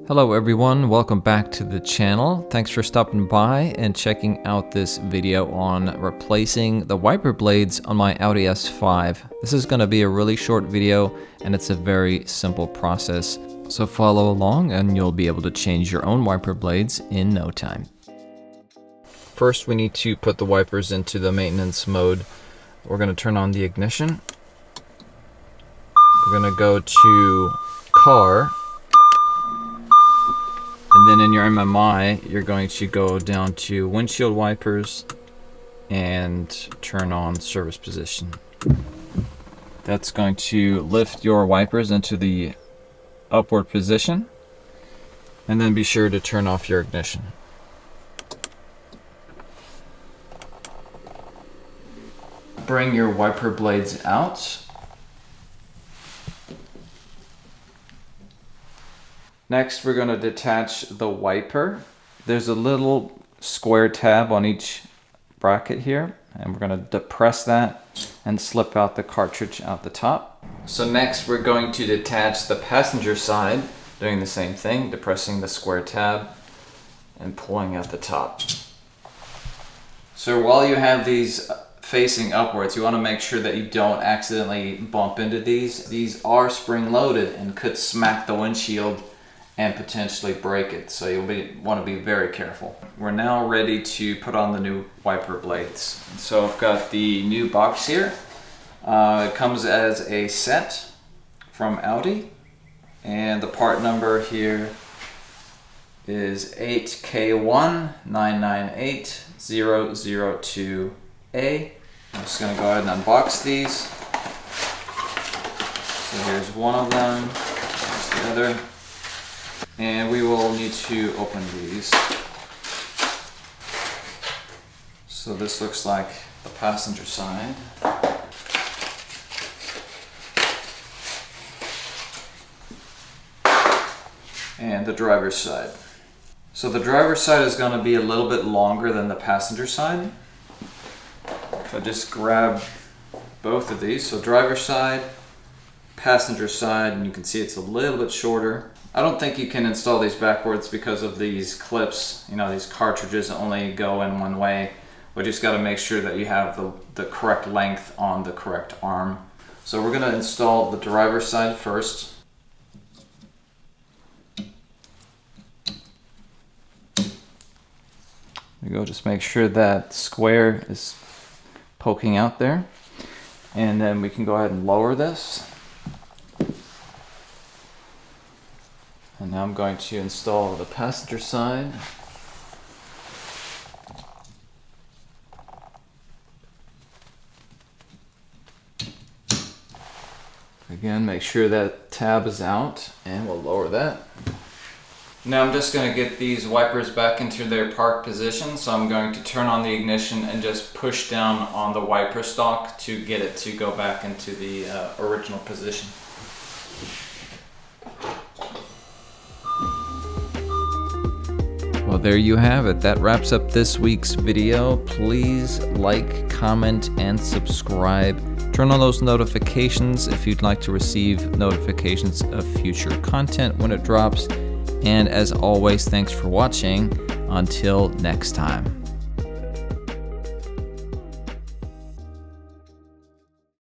Hello everyone, welcome back to the channel. Thanks for stopping by and checking out this video on replacing the wiper blades on my Audi S5. This is going to be a really short video and it's a very simple process. So follow along and you'll be able to change your own wiper blades in no time. First we need to put the wipers into the maintenance mode. We're going to turn on the ignition. We're going to go to car. And then in your MMI, you're going to go down to windshield wipers and turn on service position. That's going to lift your wipers into the upward position. And then be sure to turn off your ignition. Bring your wiper blades out. Next, we're going to detach the wiper. There's a little square tab on each bracket here, and we're going to depress that and slip out the cartridge out the top. So next, we're going to detach the passenger side, doing the same thing, depressing the square tab and pulling out the top. So while you have these facing upwards, you want to make sure that you don't accidentally bump into these. These are spring-loaded and could smack the windshield and potentially break it, so you'll want to be very careful. We're now ready to put on the new wiper blades. So I've got the new box here. It comes as a set from Audi, and the part number here is 8K1998002A. I'm just going to go ahead and unbox these. So here's one of them, here's the other. And we will need to open these. So this looks like the passenger side. And the driver's side. So the driver's side is going to be a little bit longer than the passenger side. If I just grab both of these, so driver's side, passenger side, and you can see it's a little bit shorter. I don't think you can install these backwards because of these clips. You know, these cartridges only go in one way. We just got to make sure that you have the correct length on the correct arm. So we're going to install the driver's side first. There you go, just make sure that square is poking out there. And then we can go ahead and lower this. And now I'm going to install the passenger side. Again, make sure that tab is out, and we'll lower that. Now I'm just going to get these wipers back into their park position, so I'm going to turn on the ignition and just push down on the wiper stalk to get it to go back into the original position. Well, there you have it. That wraps up this week's video. Please like, comment, and subscribe. Turn on those notifications if you'd like to receive notifications of future content when it drops. And as always, thanks for watching. Until next time.